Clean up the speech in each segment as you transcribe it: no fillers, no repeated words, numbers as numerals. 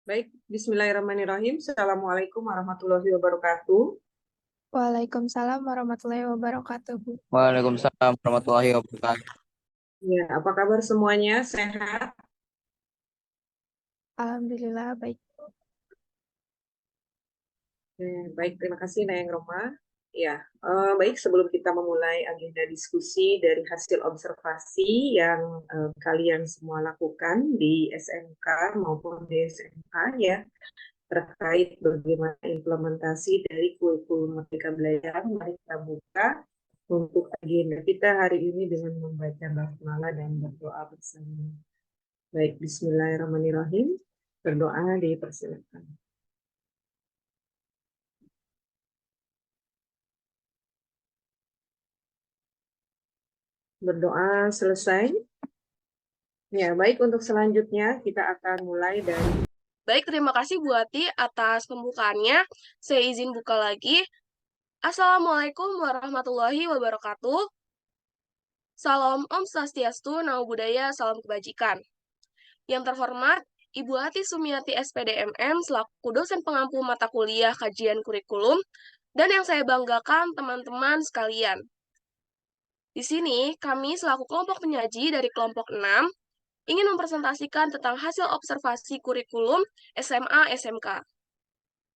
Baik, bismillahirrahmanirrahim. Assalamualaikum warahmatullahi wabarakatuh. Waalaikumsalam warahmatullahi wabarakatuh. Waalaikumsalam warahmatullahi wabarakatuh. Ya, apa kabar semuanya? Sehat? Alhamdulillah baik. Baik, terima kasih Nayang Roma. Ya, baik, sebelum kita memulai agenda diskusi dari hasil observasi yang kalian semua lakukan di SMK maupun di SMK ya, terkait bagaimana implementasi dari kurikulum Merdeka Belajar, mari kita buka untuk agenda kita hari ini dengan membaca basmalah dan berdoa bersama. Baik, bismillahirrahmanirrahim. Berdoa dipersilakan. Berdoa selesai. Ya, baik, untuk selanjutnya kita akan mulai dari... Baik, terima kasih Bu Ati atas pembukaannya. Saya izin buka lagi. Assalamualaikum warahmatullahi wabarakatuh. Salam Om Swastiastu, Namo Buddhaya, Salam Kebajikan. Yang terhormat, Ibu Ati Sumiati SPDMM selaku dosen pengampu mata kuliah kajian kurikulum, dan yang saya banggakan teman-teman sekalian. Di sini, kami selaku kelompok penyaji dari kelompok 6 ingin mempresentasikan tentang hasil observasi kurikulum SMA SMK.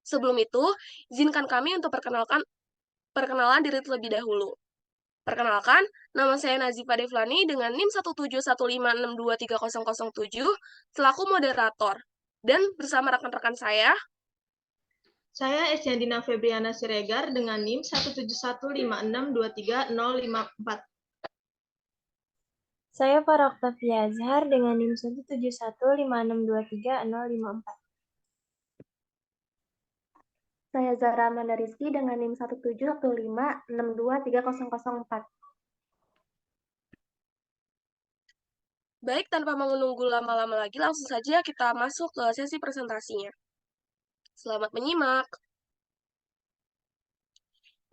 Sebelum itu, izinkan kami untuk perkenalan diri terlebih dahulu. Perkenalkan, nama saya Nazifa Devlani dengan NIM 17156230007 selaku moderator. Dan bersama rekan-rekan saya Esyandina Febriana Siregar dengan NIM 17156230054. Saya Farah Oktavia Azhar dengan NIM 17156230054. Saya Zara Amanda Rizky dengan NIM 17156230004. baik, tanpa menunggu lama-lama lagi, langsung saja kita masuk ke sesi presentasinya. Selamat menyimak.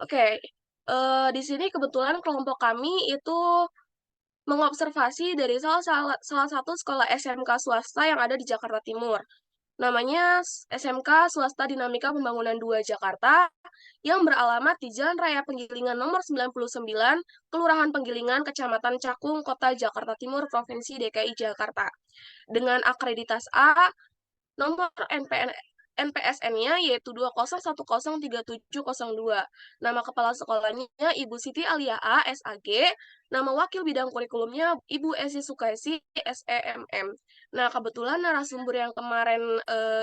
Oke, di sini kebetulan kelompok kami itu mengobservasi dari salah satu sekolah SMK swasta yang ada di Jakarta Timur. Namanya SMK Swasta Dinamika Pembangunan 2 Jakarta yang beralamat di Jalan Raya Penggilingan nomor 99, Kelurahan Penggilingan, Kecamatan Cakung, Kota Jakarta Timur, Provinsi DKI Jakarta. Dengan akreditas A, nomor NPSN-nya yaitu 20103702. Nama kepala sekolahnya Ibu Siti Alia A, SAG. Nama wakil bidang kurikulumnya Ibu Esi Sukaisi, SEMM. Nah, kebetulan narasumber yang kemarin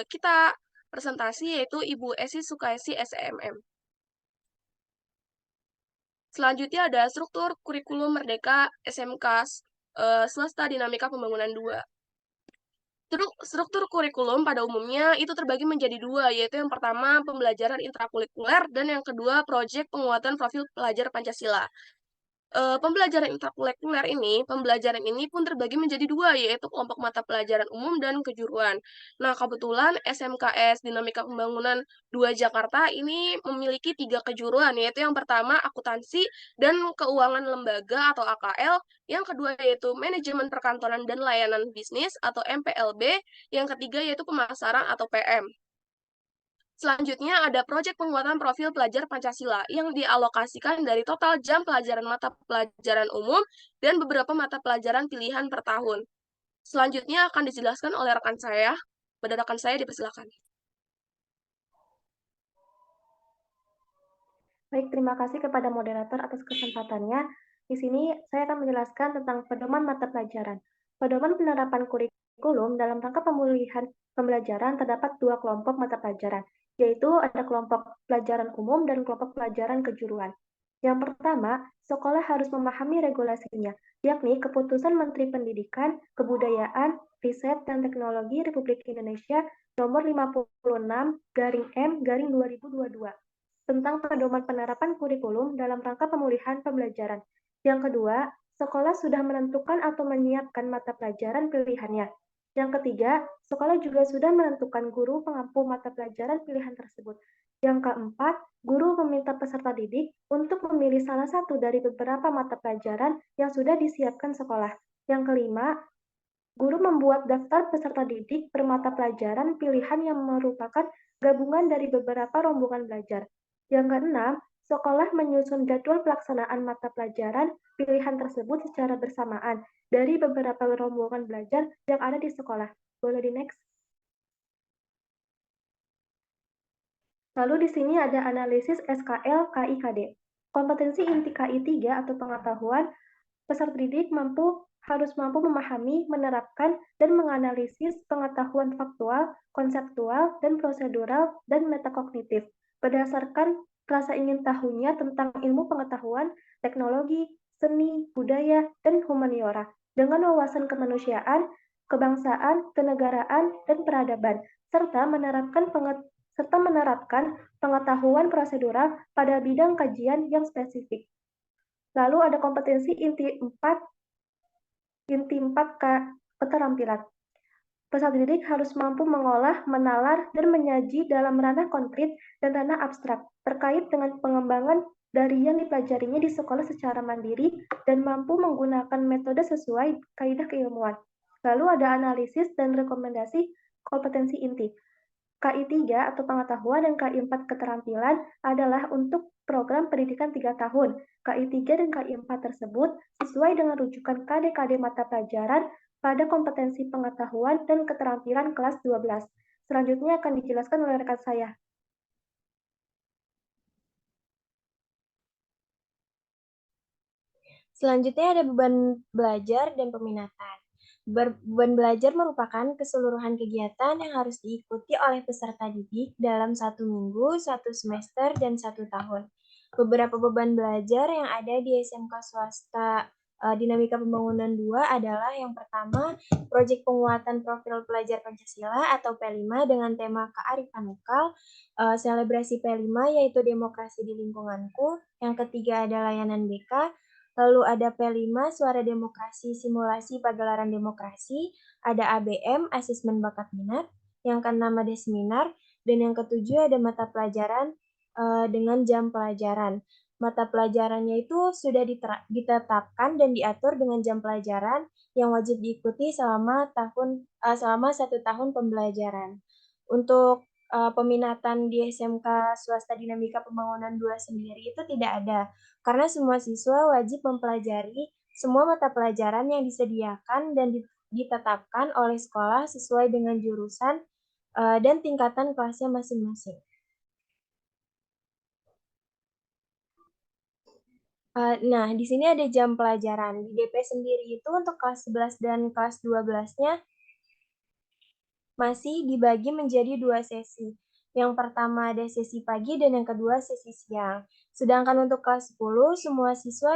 kita presentasi yaitu Ibu Esi Sukaisi, SEMM. Selanjutnya ada struktur kurikulum Merdeka SMK Swasta Dinamika Pembangunan 2. Struktur kurikulum pada umumnya itu terbagi menjadi dua, yaitu yang pertama pembelajaran intrakurikuler dan yang kedua proyek penguatan profil pelajar Pancasila. Pembelajaran ini pun terbagi menjadi dua, yaitu kelompok mata pelajaran umum dan kejuruan. Nah, kebetulan SMKS Dinamika Pembangunan 2 Jakarta ini memiliki 3 kejuruan, yaitu yang pertama akuntansi dan keuangan lembaga atau AKL, yang kedua yaitu manajemen perkantoran dan layanan bisnis atau MPLB, yang ketiga yaitu pemasaran atau PM. Selanjutnya ada proyek penguatan profil pelajar Pancasila yang dialokasikan dari total jam pelajaran mata pelajaran umum dan beberapa mata pelajaran pilihan per tahun. Selanjutnya akan dijelaskan oleh rekan saya. Pada rekan saya dipersilakan. Baik, terima kasih kepada moderator atas kesempatannya. Di sini saya akan menjelaskan tentang pedoman mata pelajaran. Pedoman penerapan kurikulum dalam rangka pemulihan pembelajaran terdapat dua kelompok mata pelajaran, yaitu ada kelompok pelajaran umum dan kelompok pelajaran kejuruan. Yang pertama, sekolah harus memahami regulasinya, yakni Keputusan Menteri Pendidikan, Kebudayaan, Riset, dan Teknologi Republik Indonesia nomor 56/M/2022 tentang pedoman penerapan kurikulum dalam rangka pemulihan pembelajaran. Yang kedua, sekolah sudah menentukan atau menyiapkan mata pelajaran pilihannya. Yang ketiga, sekolah juga sudah menentukan guru pengampu mata pelajaran pilihan tersebut. Yang keempat, guru meminta peserta didik untuk memilih salah satu dari beberapa mata pelajaran yang sudah disiapkan sekolah. Yang kelima, Guru membuat daftar peserta didik bermata pelajaran pilihan yang merupakan gabungan dari beberapa rombongan belajar. Yang keenam, sekolah menyusun jadwal pelaksanaan mata pelajaran pilihan tersebut secara bersamaan dari beberapa rombongan belajar yang ada di sekolah. Boleh di next? Lalu di sini ada analisis SKL KIKD. Kompetensi inti KI 3 atau pengetahuan peserta didik harus mampu memahami, menerapkan, dan menganalisis pengetahuan faktual, konseptual, dan prosedural, dan metakognitif berdasarkan rasa ingin tahunya tentang ilmu pengetahuan, teknologi, seni, budaya, dan humaniora dengan wawasan kemanusiaan, kebangsaan, kenegaraan, dan peradaban, serta menerapkan pengetahuan prosedural pada bidang kajian yang spesifik. Lalu ada kompetensi inti 4 keterampilan. Peserta didik harus mampu mengolah, menalar, dan menyaji dalam ranah konkret dan ranah abstrak terkait dengan pengembangan dari yang dipelajarinya di sekolah secara mandiri dan mampu menggunakan metode sesuai kaidah keilmuan. Lalu ada analisis dan rekomendasi kompetensi inti. KI 3 atau pengetahuan dan KI 4 keterampilan adalah untuk program pendidikan 3 tahun. KI 3 dan KI 4 tersebut sesuai dengan rujukan KD-KD mata pelajaran pada kompetensi pengetahuan dan keterampilan kelas 12. Selanjutnya akan dijelaskan oleh rekan saya. Selanjutnya ada beban belajar dan peminatan. Beban belajar merupakan keseluruhan kegiatan yang harus diikuti oleh peserta didik dalam 1 minggu, 1 semester, dan 1 tahun. Beberapa beban belajar yang ada di SMK swasta Dinamika Pembangunan 2 adalah yang pertama, proyek penguatan profil pelajar Pancasila atau P5 dengan tema kearifan lokal, selebrasi P5 yaitu demokrasi di lingkunganku, yang ketiga ada layanan BK, lalu ada P5 suara demokrasi simulasi pagelaran demokrasi, ada ABM asesmen bakat minat, yang keenam ada seminar, dan yang ketujuh ada mata pelajaran dengan jam pelajaran. Mata pelajarannya itu sudah ditetapkan dan diatur dengan jam pelajaran yang wajib diikuti selama 1 tahun pembelajaran. Untuk peminatan di SMK swasta Dinamika Pembangunan 2 sendiri itu tidak ada, karena semua siswa wajib mempelajari semua mata pelajaran yang disediakan dan ditetapkan oleh sekolah sesuai dengan jurusan dan tingkatan kelasnya masing-masing. Nah, di sini ada jam pelajaran. Di DP sendiri itu untuk kelas 11 dan kelas 12-nya masih dibagi menjadi 2 sesi. Yang pertama ada sesi pagi dan yang kedua sesi siang. Sedangkan untuk kelas 10, semua siswa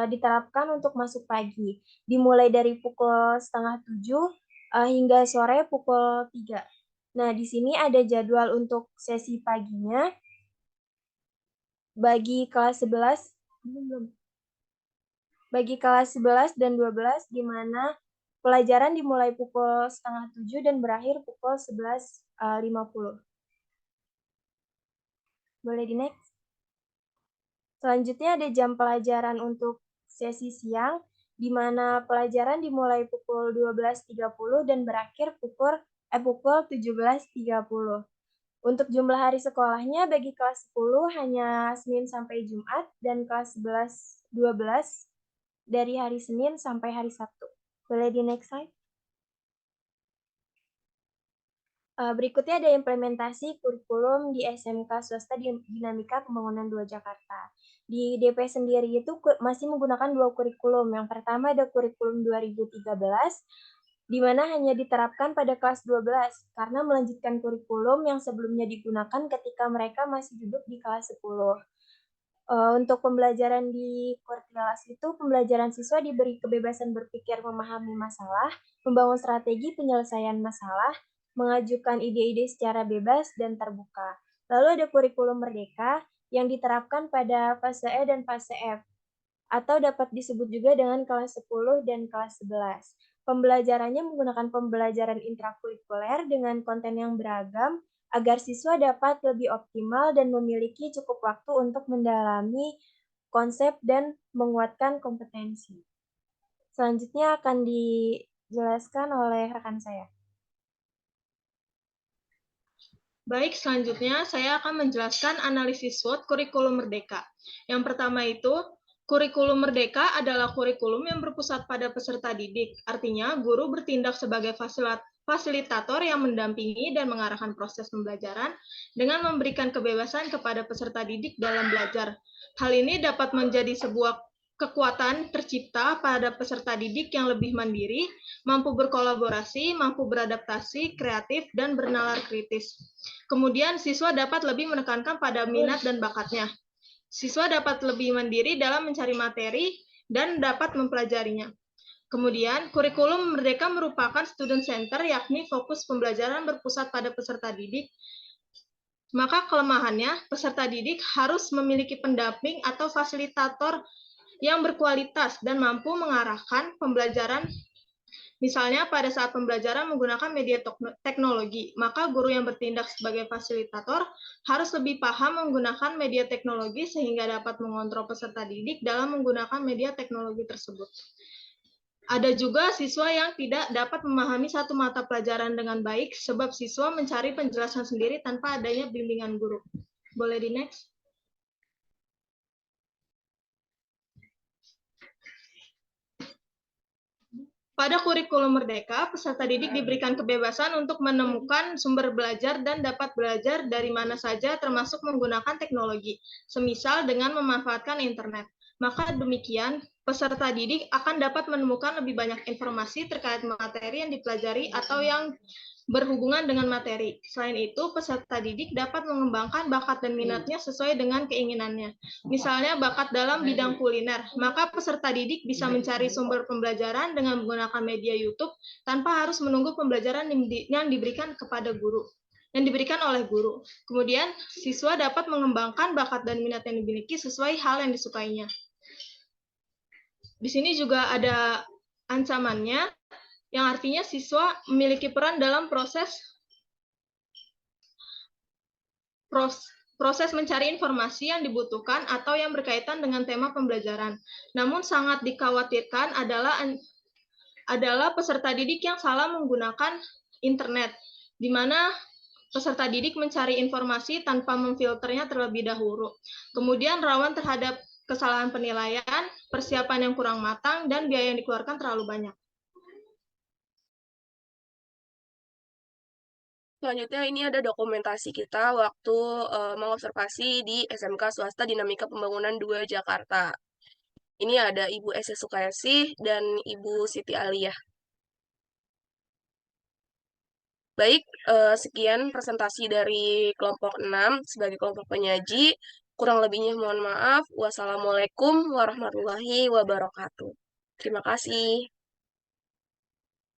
diterapkan untuk masuk pagi. Dimulai dari pukul 6:30 hingga sore pukul 3. Nah, di sini ada jadwal untuk sesi paginya. Bagi kelas 11, bagi kelas 11 dan 12, di mana pelajaran dimulai pukul 6:30 dan berakhir pukul 11:50. Boleh di next? Selanjutnya ada jam pelajaran untuk sesi siang, di mana pelajaran dimulai pukul 12:30 dan berakhir pukul 17:30. Untuk jumlah hari sekolahnya bagi kelas 10 hanya Senin sampai Jumat dan kelas 11, 12 dari hari Senin sampai hari Sabtu. Boleh di next slide? Berikutnya ada implementasi kurikulum di SMK swasta Dinamika Pembangunan 2 Jakarta. Di DP sendiri itu masih menggunakan 2 kurikulum. Yang pertama ada kurikulum 2013, di mana hanya diterapkan pada kelas 12, karena melanjutkan kurikulum yang sebelumnya digunakan ketika mereka masih duduk di kelas 10. Untuk pembelajaran di kelas itu, pembelajaran siswa diberi kebebasan berpikir memahami masalah, membangun strategi penyelesaian masalah, mengajukan ide-ide secara bebas dan terbuka. Lalu ada kurikulum merdeka yang diterapkan pada fase E dan fase F, atau dapat disebut juga dengan kelas 10 dan kelas 11. Pembelajarannya menggunakan pembelajaran intrakurikuler dengan konten yang beragam, agar siswa dapat lebih optimal dan memiliki cukup waktu untuk mendalami konsep dan menguatkan kompetensi. Selanjutnya akan dijelaskan oleh rekan saya. Baik, selanjutnya saya akan menjelaskan analisis SWOT kurikulum merdeka. Yang pertama itu, kurikulum merdeka adalah kurikulum yang berpusat pada peserta didik. Artinya, guru bertindak sebagai fasilitator yang mendampingi dan mengarahkan proses pembelajaran dengan memberikan kebebasan kepada peserta didik dalam belajar. Hal ini dapat menjadi sebuah kekuatan tercipta pada peserta didik yang lebih mandiri, mampu berkolaborasi, mampu beradaptasi, kreatif, dan bernalar kritis. Kemudian, siswa dapat lebih menekankan pada minat dan bakatnya. Siswa dapat lebih mandiri dalam mencari materi dan dapat mempelajarinya. Kemudian, kurikulum merdeka merupakan student center, yakni fokus pembelajaran berpusat pada peserta didik. Maka kelemahannya, peserta didik harus memiliki pendamping atau fasilitator yang berkualitas dan mampu mengarahkan pembelajaran. Misalnya pada saat pembelajaran menggunakan media teknologi, maka guru yang bertindak sebagai fasilitator harus lebih paham menggunakan media teknologi sehingga dapat mengontrol peserta didik dalam menggunakan media teknologi tersebut. Ada juga siswa yang tidak dapat memahami satu mata pelajaran dengan baik sebab siswa mencari penjelasan sendiri tanpa adanya bimbingan guru. Boleh di next? Pada kurikulum merdeka, peserta didik diberikan kebebasan untuk menemukan sumber belajar dan dapat belajar dari mana saja termasuk menggunakan teknologi, semisal dengan memanfaatkan internet. Maka demikian, peserta didik akan dapat menemukan lebih banyak informasi terkait materi yang dipelajari atau yang berhubungan dengan materi. Selain itu, peserta didik dapat mengembangkan bakat dan minatnya sesuai dengan keinginannya. Misalnya bakat dalam bidang kuliner, maka peserta didik bisa mencari sumber pembelajaran dengan menggunakan media YouTube tanpa harus menunggu pembelajaran yang diberikan oleh guru. Kemudian, siswa dapat mengembangkan bakat dan minat yang dimiliki sesuai hal yang disukainya. Di sini juga ada ancamannya, yang artinya siswa memiliki peran dalam proses mencari informasi yang dibutuhkan atau yang berkaitan dengan tema pembelajaran. Namun sangat dikhawatirkan adalah peserta didik yang salah menggunakan internet, di mana peserta didik mencari informasi tanpa memfilternya terlebih dahulu. Kemudian rawan terhadap kesalahan penilaian, persiapan yang kurang matang, dan biaya yang dikeluarkan terlalu banyak. Selanjutnya ini ada dokumentasi kita waktu mengobservasi di SMK Swasta Dinamika Pembangunan 2 Jakarta. Ini ada Ibu Ese Sukayasih dan Ibu Siti Aliyah. Baik, sekian presentasi dari kelompok 6 sebagai kelompok penyaji. Kurang lebihnya mohon maaf. Wassalamualaikum warahmatullahi wabarakatuh. Terima kasih.